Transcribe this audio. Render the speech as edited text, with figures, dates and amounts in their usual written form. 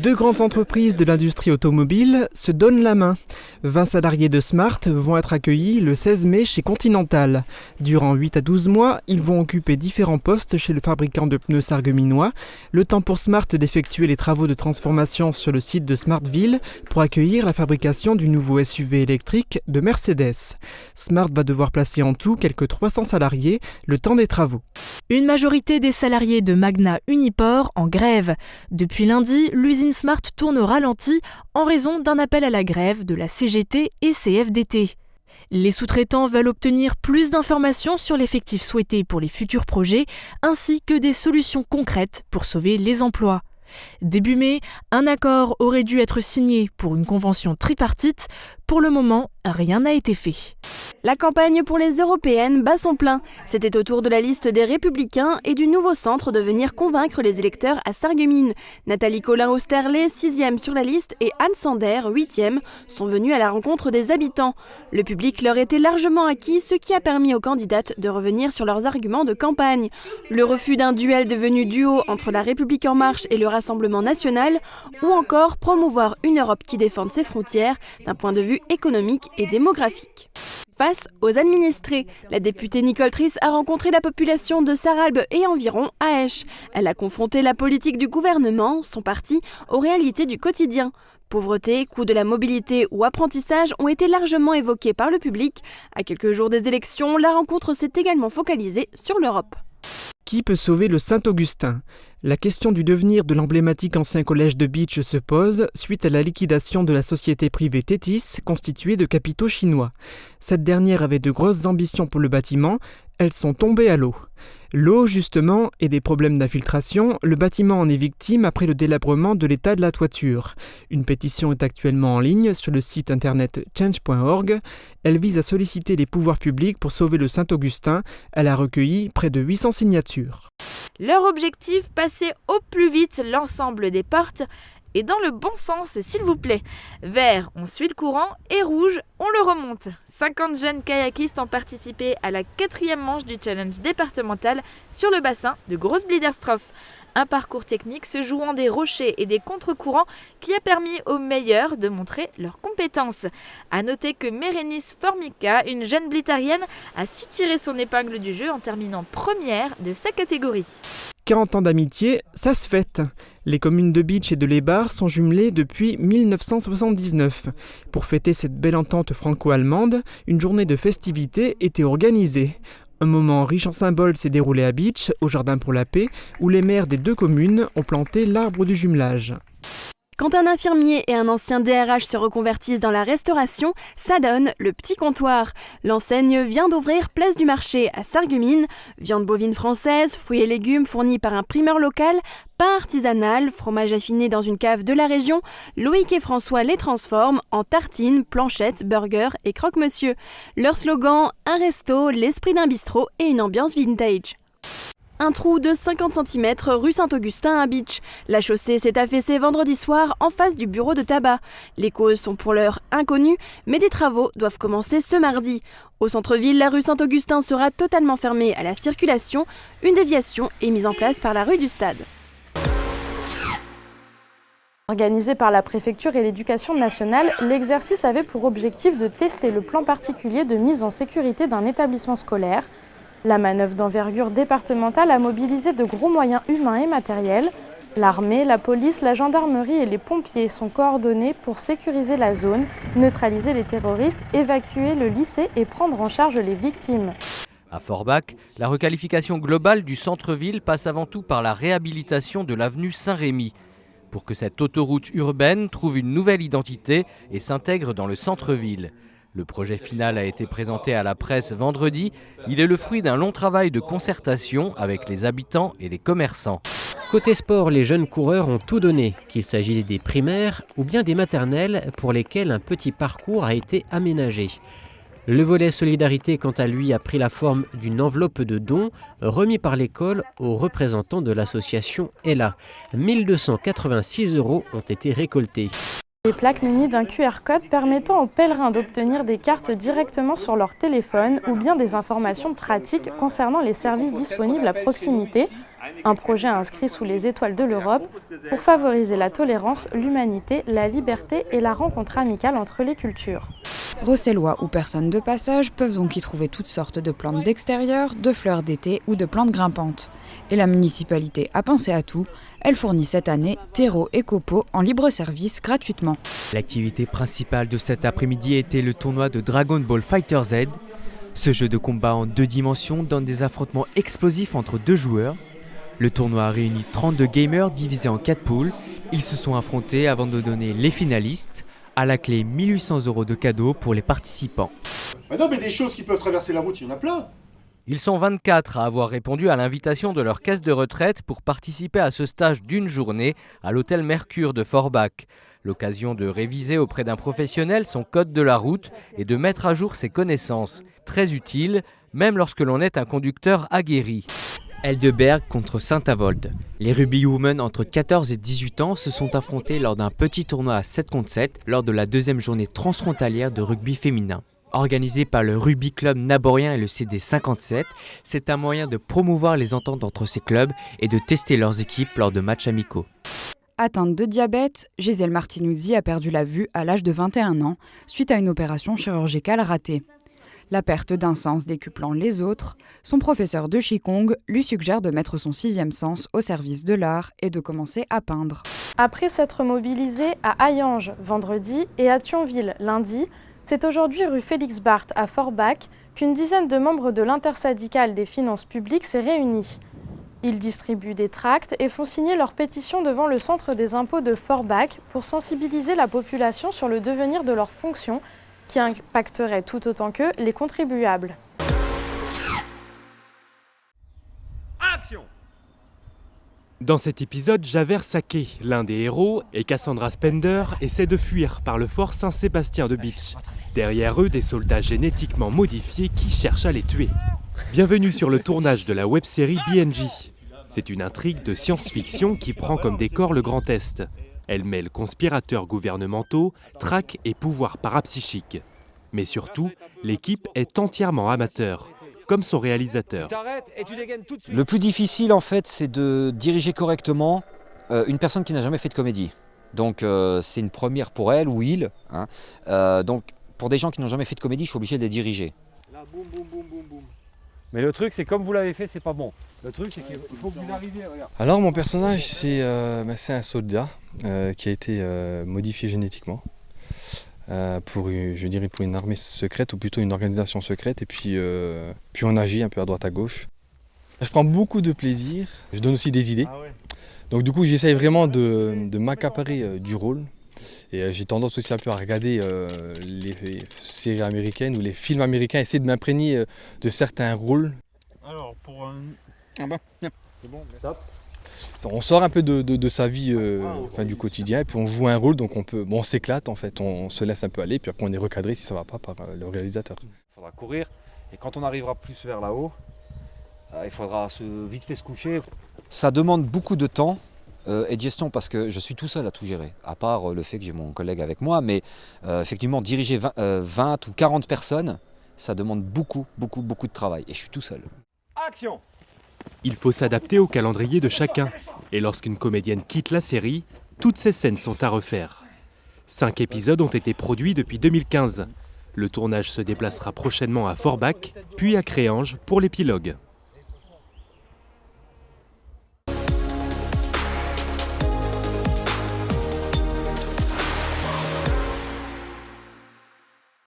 Deux grandes entreprises de l'industrie automobile se donnent la main. 20 salariés de Smart vont être accueillis le 16 mai chez Continental. Durant 8 à 12 mois, ils vont occuper différents postes chez le fabricant de pneus sarregueminois. Le temps pour Smart d'effectuer les travaux de transformation sur le site de Smartville pour accueillir la fabrication du nouveau SUV électrique de Mercedes. Smart va devoir placer en tout quelques 300 salariés le temps des travaux. Une majorité des salariés de Magna Uniport en grève. Depuis lundi, l'usine Smart tourne au ralenti en raison d'un appel à la grève de la CGT et CFDT. Les sous-traitants veulent obtenir plus d'informations sur l'effectif souhaité pour les futurs projets, ainsi que des solutions concrètes pour sauver les emplois. Début mai, un accord aurait dû être signé pour une convention tripartite. Pour le moment, rien n'a été fait. La campagne pour les européennes bat son plein. C'était au tour de la liste des Républicains et du nouveau centre de venir convaincre les électeurs à Sarreguemines. Nathalie Collin-Osterlé, 6e sur la liste, et Anne Sander, 8e, sont venues à la rencontre des habitants. Le public leur était largement acquis, ce qui a permis aux candidates de revenir sur leurs arguments de campagne. Le refus d'un duel devenu duo entre La République En Marche et le Rassemblement National, ou encore promouvoir une Europe qui défende ses frontières d'un point de vue économique et démographique. Face aux administrés, la députée Nicole Triss a rencontré la population de Sarralbe et environ à Esch. Elle a confronté la politique du gouvernement, son parti, aux réalités du quotidien. Pauvreté, coût de la mobilité ou apprentissage ont été largement évoqués par le public. À quelques jours des élections, la rencontre s'est également focalisée sur l'Europe. Qui peut sauver le Saint-Augustin ? La question du devenir de l'emblématique ancien collège de Beach se pose suite à la liquidation de la société privée Tétis, constituée de capitaux chinois. Cette dernière avait de grosses ambitions pour le bâtiment, elles sont tombées à l'eau. L'eau, justement, et des problèmes d'infiltration, le bâtiment en est victime après le délabrement de l'état de la toiture. Une pétition est actuellement en ligne sur le site internet change.org. Elle vise à solliciter les pouvoirs publics pour sauver le Saint-Augustin. Elle a recueilli près de 800 signatures. Leur objectif, passer au plus vite l'ensemble des portes et dans le bon sens, s'il vous plaît. Vert, on suit le courant, et rouge, on le remonte. 50 jeunes kayakistes ont participé à la 4e manche du challenge départemental sur le bassin de Grosse-Bliederstroff. Un parcours technique se jouant des rochers et des contre-courants qui a permis aux meilleurs de montrer leurs compétences. A noter que Mérénice Formica, une jeune blitarienne, a su tirer son épingle du jeu en terminant première de sa catégorie. 40 ans d'amitié, ça se fête. Les communes de Beach et de Les Bars sont jumelées depuis 1979. Pour fêter cette belle entente franco-allemande, une journée de festivités était organisée. Un moment riche en symboles s'est déroulé à Beach, au Jardin pour la Paix, où les maires des deux communes ont planté l'arbre du jumelage. Quand un infirmier et un ancien DRH se reconvertissent dans la restauration, ça donne le Petit Comptoir. L'enseigne vient d'ouvrir place du marché à Sarreguemines. Viande bovine française, fruits et légumes fournis par un primeur local, pain artisanal, fromage affiné dans une cave de la région. Loïc et François les transforment en tartines, planchettes, burgers et croque-monsieur. Leur slogan, un resto, l'esprit d'un bistrot et une ambiance vintage. Un trou de 50 cm rue Saint-Augustin à Beach. La chaussée s'est affaissée vendredi soir en face du bureau de tabac. Les causes sont pour l'heure inconnues, mais des travaux doivent commencer ce mardi. Au centre-ville, la rue Saint-Augustin sera totalement fermée à la circulation. Une déviation est mise en place par la rue du Stade. Organisé par la préfecture et l'éducation nationale, l'exercice avait pour objectif de tester le plan particulier de mise en sécurité d'un établissement scolaire. La manœuvre d'envergure départementale a mobilisé de gros moyens humains et matériels. L'armée, la police, la gendarmerie et les pompiers sont coordonnés pour sécuriser la zone, neutraliser les terroristes, évacuer le lycée et prendre en charge les victimes. À Forbach, la requalification globale du centre-ville passe avant tout par la réhabilitation de l'avenue Saint-Rémy. Pour que cette autoroute urbaine trouve une nouvelle identité et s'intègre dans le centre-ville. Le projet final a été présenté à la presse vendredi. Il est le fruit d'un long travail de concertation avec les habitants et les commerçants. Côté sport, les jeunes coureurs ont tout donné, qu'il s'agisse des primaires ou bien des maternelles pour lesquelles un petit parcours a été aménagé. Le volet solidarité, quant à lui, a pris la forme d'une enveloppe de dons remis par l'école aux représentants de l'association ELA. 1286 € ont été récoltés. Des plaques munies d'un QR code permettant aux pèlerins d'obtenir des cartes directement sur leur téléphone ou bien des informations pratiques concernant les services disponibles à proximité. Un projet inscrit sous les étoiles de l'Europe pour favoriser la tolérance, l'humanité, la liberté et la rencontre amicale entre les cultures. Rossellois ou personnes de passage peuvent donc y trouver toutes sortes de plantes d'extérieur, de fleurs d'été ou de plantes grimpantes. Et la municipalité a pensé à tout. Elle fournit cette année terreaux et copeaux en libre service gratuitement. L'activité principale de cet après-midi était le tournoi de Dragon Ball FighterZ. Ce jeu de combat en 2 dimensions donne des affrontements explosifs entre 2 joueurs. Le tournoi a réuni 32 gamers divisés en 4 poules. Ils se sont affrontés avant de donner les finalistes. À la clé, 1 800 € de cadeaux pour les participants. Mais non, mais des choses qui peuvent traverser la route, il y en a plein. Ils sont 24 à avoir répondu à l'invitation de leur caisse de retraite pour participer à ce stage d'une journée à l'hôtel Mercure de Forbach. L'occasion de réviser auprès d'un professionnel son code de la route et de mettre à jour ses connaissances. Très utile, même lorsque l'on est un conducteur aguerri. Heldeberg contre Saint-Avold. Les Rugby Women entre 14 et 18 ans se sont affrontés lors d'un petit tournoi à 7 contre 7 lors de la 2e journée transfrontalière de rugby féminin. Organisé par le Rugby Club Naborien et le CD 57, c'est un moyen de promouvoir les ententes entre ces clubs et de tester leurs équipes lors de matchs amicaux. Atteinte de diabète, Gisèle Martinuzzi a perdu la vue à l'âge de 21 ans suite à une opération chirurgicale ratée. La perte d'un sens décuplant les autres, son professeur de Qigong lui suggère de mettre son 6e sens au service de l'art et de commencer à peindre. Après s'être mobilisé à Hayange vendredi et à Thionville lundi, c'est aujourd'hui rue Félix Barthes à Forbach qu'une dizaine de membres de l'intersyndicale des finances publiques s'est réunie. Ils distribuent des tracts et font signer leur pétition devant le centre des impôts de Forbach pour sensibiliser la population sur le devenir de leurs fonctions qui impacterait tout autant que les contribuables. Action! Dans cet épisode, Javert Saké, l'un des héros, et Cassandra Spender essaient de fuir par le fort Saint-Sébastien de Beach. Derrière eux, des soldats génétiquement modifiés qui cherchent à les tuer. Bienvenue sur le tournage de la web-série BNJ. C'est une intrigue de science-fiction qui prend comme décor le Grand Est. Elle mêle conspirateurs gouvernementaux, traques et pouvoirs parapsychiques. Mais surtout, l'équipe est entièrement amateur, comme son réalisateur. Le plus difficile, en fait, c'est de diriger correctement une personne qui n'a jamais fait de comédie. Donc, c'est une première pour elle ou il. Donc, pour des gens qui n'ont jamais fait de comédie, je suis obligé de les diriger. Là, boum, boum, boum, boum, boum. Mais le truc, c'est comme vous l'avez fait, c'est pas bon. Le truc, c'est qu'il faut que vous arriviez, regarde. Alors, mon personnage, c'est un soldat qui a été modifié génétiquement pour une armée secrète, ou plutôt une organisation secrète. Et puis on agit un peu à droite à gauche. Je prends beaucoup de plaisir. Je donne aussi des idées. Ah ouais. Donc, du coup, j'essaye vraiment de m'accaparer du rôle. Et j'ai tendance aussi un peu à regarder les séries américaines ou les films américains, essayer de m'imprégner de certains rôles. Alors, pour un... Ah bah, c'est bon, top. On sort un peu de sa vie du quotidien, et puis on joue un rôle, donc on s'éclate en fait, on se laisse un peu aller, puis après on est recadré si ça ne va pas par le réalisateur. Il faudra courir, et quand on arrivera plus vers là-haut, il faudra vite fait se coucher. Ça demande beaucoup de temps et de gestion, parce que je suis tout seul à tout gérer, à part le fait que j'ai mon collègue avec moi, mais effectivement diriger 20 ou 40 personnes, ça demande beaucoup de travail, et je suis tout seul. Action! Il faut s'adapter au calendrier de chacun, et lorsqu'une comédienne quitte la série, toutes ces scènes sont à refaire. 5 épisodes ont été produits depuis 2015. Le tournage se déplacera prochainement à Forbach, puis à Créange pour l'épilogue.